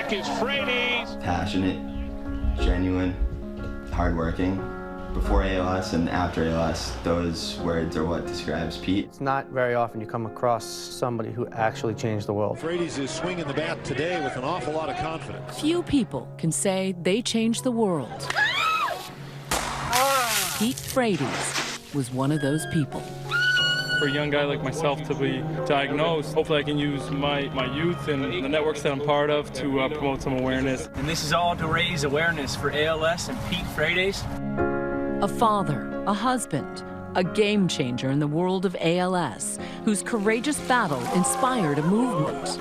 back is Frates. Passionate, genuine, hardworking. Before ALS and after ALS, those words are what describes Pete. It's not very often you come across somebody who actually changed the world. Frates is swinging the bat today with an awful lot of confidence. Few people can say they changed the world. Pete Frates was one of those people. For a young guy like myself to be diagnosed, hopefully I can use my youth and the networks that I'm part of to promote some awareness. And this is all to raise awareness for ALS and Pete Frates. A father, a husband, a game changer in the world of ALS, whose courageous battle inspired a movement,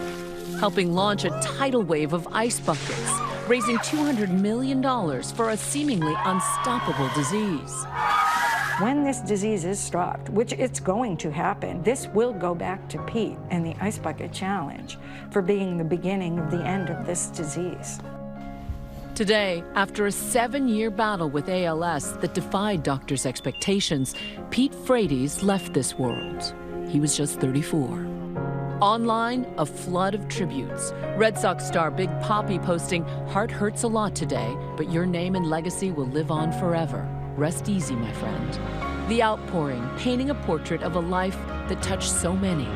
helping launch a tidal wave of ice buckets, raising $200 million for a seemingly unstoppable disease. When this disease is stopped, which it's going to happen, this will go back to Pete and the Ice Bucket Challenge for being the beginning of the end of this disease. Today, after a 7-year battle with ALS that defied doctors' expectations, Pete Frates left this world. He was just 34. Online, a flood of tributes. Red Sox star Big Papi posting, "Heart hurts a lot today, but your name and legacy will live on forever. Rest easy, my friend." The outpouring, painting a portrait of a life that touched so many.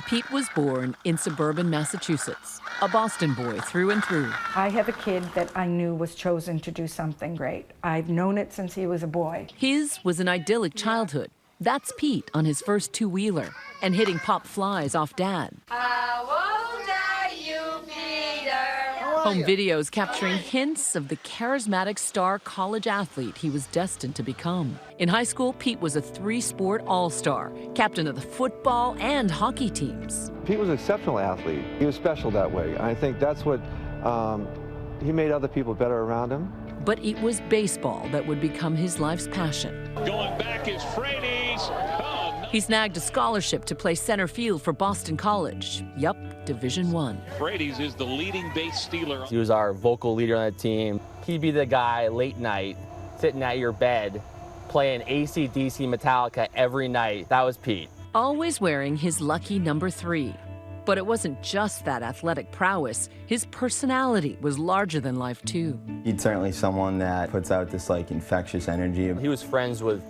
Pete was born in suburban Massachusetts, a Boston boy through and through. I have a kid that I knew was chosen to do something great. I've known it since he was a boy. His was an idyllic childhood. That's Pete on his first two-wheeler and hitting pop flies off Dad. How old are you, Peter? Home videos capturing hints of the charismatic star college athlete he was destined to become. In high school, Pete was a 3-sport all-star, captain of the football and hockey teams. Pete was an exceptional athlete. He was special that way. I think that's what he made other people better around him. But it was baseball that would become his life's passion. Going back is Frates. Oh, no. He snagged a scholarship to play center field for Boston College. Yup, Division I. Frates is the leading base stealer. He was our vocal leader on the team. He'd be the guy late night, sitting at your bed, playing AC/DC Metallica every night. That was Pete. Always wearing his lucky number 3. But it wasn't just that athletic prowess. His personality was larger than life, too. He's certainly someone that puts out this infectious energy. He was friends with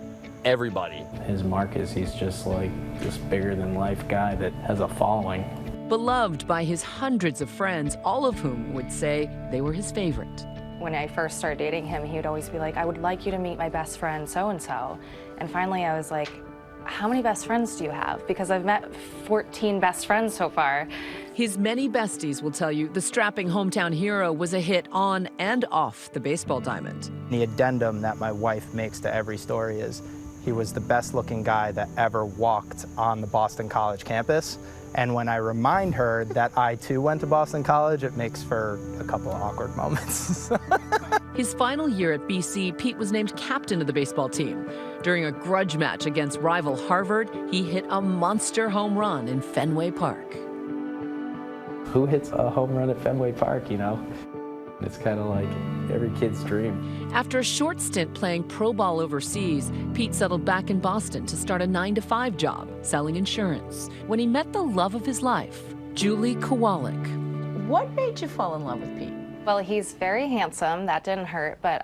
everybody. His mark is he's just like this bigger than life guy that has a following. Beloved by his hundreds of friends, all of whom would say they were his favorite. When I first started dating him, he would always be like, "I would like you to meet my best friend so-and-so." And finally I was like, how many best friends do you have? Because I've met 14 best friends so far. His many besties will tell you the strapping hometown hero was a hit on and off the baseball diamond. The addendum that my wife makes to every story is he was the best looking guy that ever walked on the Boston College campus. And when I remind her that I too went to Boston College, it makes for a couple of awkward moments. His final year at BC, Pete was named captain of the baseball team. During a grudge match against rival Harvard, he hit a monster home run in Fenway Park. Who hits a home run at Fenway Park, you know? It's kind of like every kid's dream. After a short stint playing pro ball overseas, Pete settled back in Boston to start a 9-to-5 job, selling insurance, when he met the love of his life, Julie Kowalik. What made you fall in love with Pete? Well, he's very handsome. That didn't hurt, but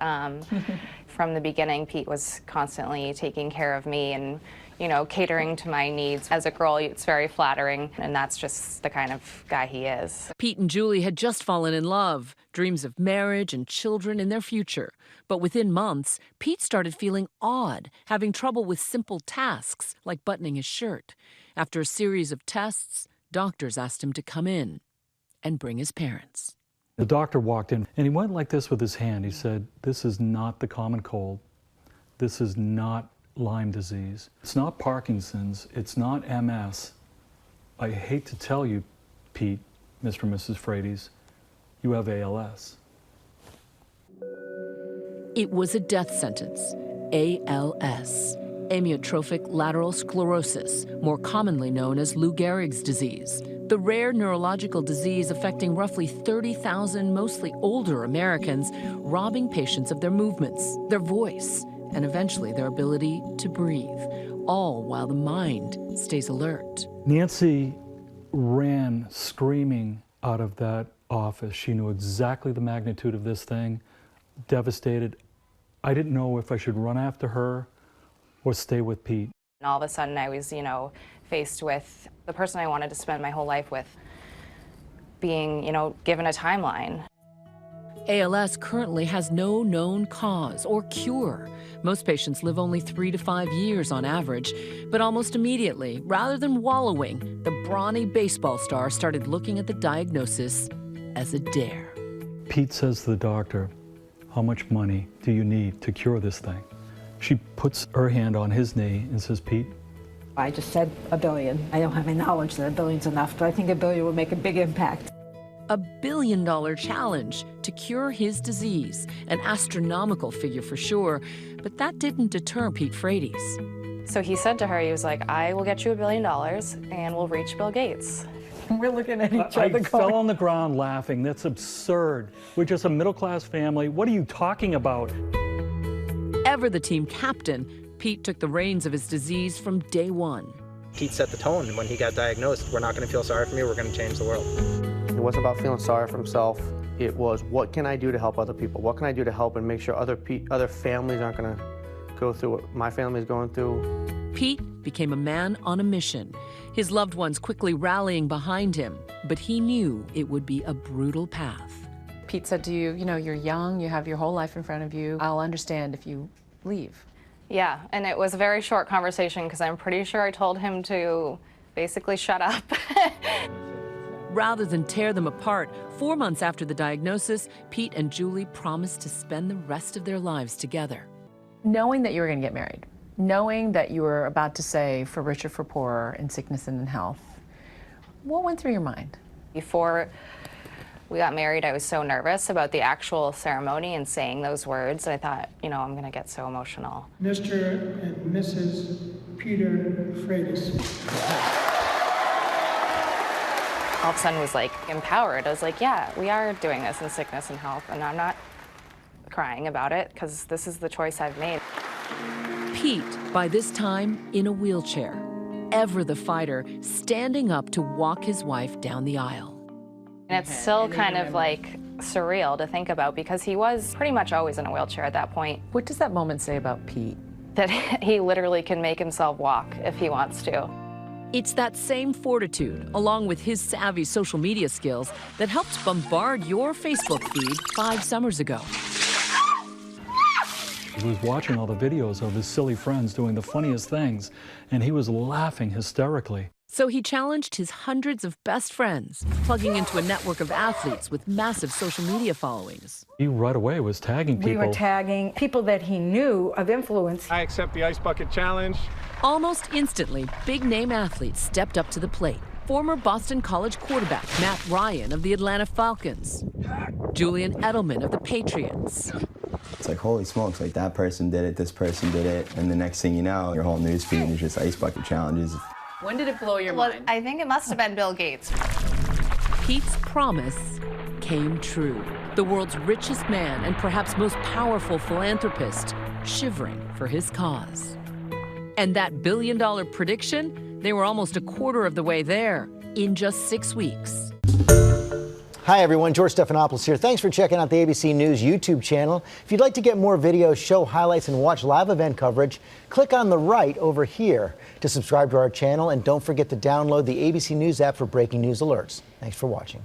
from the beginning, Pete was constantly taking care of me and, you know, catering to my needs. As a girl, it's very flattering, and that's just the kind of guy he is. Pete and Julie had just fallen in love, dreams of marriage and children in their future. But within months, Pete started feeling odd, having trouble with simple tasks like buttoning his shirt. After a series of tests, doctors asked him to come in and bring his parents. The doctor walked in, and he went like this with his hand. He said, "This is not the common cold. This is not Lyme disease. It's not Parkinson's. It's not MS. I hate to tell you, Pete, Mr. and Mrs. Frates, you have ALS." It was a death sentence, ALS, amyotrophic lateral sclerosis, more commonly known as Lou Gehrig's disease, the rare neurological disease affecting roughly 30,000 mostly older Americans, robbing patients of their movements, their voice, and eventually their ability to breathe, all while the mind stays alert. Nancy ran screaming out of that office. She knew exactly the magnitude of this thing, devastated. I didn't know if I should run after her or stay with Pete. And all of a sudden I was, faced with the person I wanted to spend my whole life with being, given a timeline. ALS currently has no known cause or cure. Most patients live only 3 to 5 years on average, but almost immediately, rather than wallowing, the brawny baseball star started looking at the diagnosis as a dare. Pete says to the doctor, "How much money do you need to cure this thing?" She puts her hand on his knee and says, "Pete." I just said $1 billion. I don't have any knowledge that $1 billion's enough, but I think $1 billion will make a big impact. $1 billion challenge to cure his disease, an astronomical figure for sure, but that didn't deter Pete Frates. So he said to her, he was like, I will get you $1 billion and we'll reach Bill Gates. We're looking at each I other fell on the ground laughing. That's absurd. We're just a middle-class family. What are you talking about? Ever the team captain, Pete took the reins of his disease from day one. Pete set the tone when he got diagnosed. We're not going to feel sorry for me. We're going to change the world. It wasn't about feeling sorry for himself. It was, what can I do to help other people? What can I do to help and make sure other families aren't going to go through what my family is going through? Pete became a man on a mission, his loved ones quickly rallying behind him, but he knew it would be a brutal path. Pete said to you, you're young, you have your whole life in front of you. I'll understand if you leave. Yeah, and it was a very short conversation because I'm pretty sure I told him to basically shut up. Rather than tear them apart, 4 months after the diagnosis, Pete and Julie promised to spend the rest of their lives together. Knowing that you were going to get married, knowing that you were about to say for richer, for poorer, in sickness and in health, what went through your mind? Before we got married, I was so nervous about the actual ceremony and saying those words. I thought, I'm going to get so emotional. Mr. and Mrs. Peter Frates. All of a sudden was like empowered. I was like, yeah, we are doing this in sickness and health, and I'm not crying about it because this is the choice I've made. Pete, by this time, in a wheelchair, ever the fighter, standing up to walk his wife down the aisle. And it's still kind of like surreal to think about because he was pretty much always in a wheelchair at that point. What does that moment say about Pete? That he literally can make himself walk if he wants to. It's that same fortitude, along with his savvy social media skills, that helped bombard your Facebook feed 5 summers ago. He was watching all the videos of his silly friends doing the funniest things, and he was laughing hysterically. So he challenged his hundreds of best friends, plugging into a network of athletes with massive social media followings. He right away was tagging people. We were tagging people that he knew of influence. I accept the Ice Bucket Challenge. Almost instantly, big-name athletes stepped up to the plate. Former Boston College quarterback Matt Ryan of the Atlanta Falcons, Julian Edelman of the Patriots. It's like, holy smokes, like that person did it, this person did it, and the next thing you know, your whole news feed is just Ice Bucket Challenges. When did it blow your mind? I think it must have been Bill Gates. Pete's promise came true. The world's richest man and perhaps most powerful philanthropist, shivering for his cause. And that $1 billion prediction, they were almost a quarter of the way there in just 6 weeks. Hi everyone, George Stephanopoulos here. Thanks for checking out the ABC News YouTube channel. If you'd like to get more videos, show highlights, and watch live event coverage, click on the right over here to subscribe to our channel, and don't forget to download the ABC News app for breaking news alerts. Thanks for watching.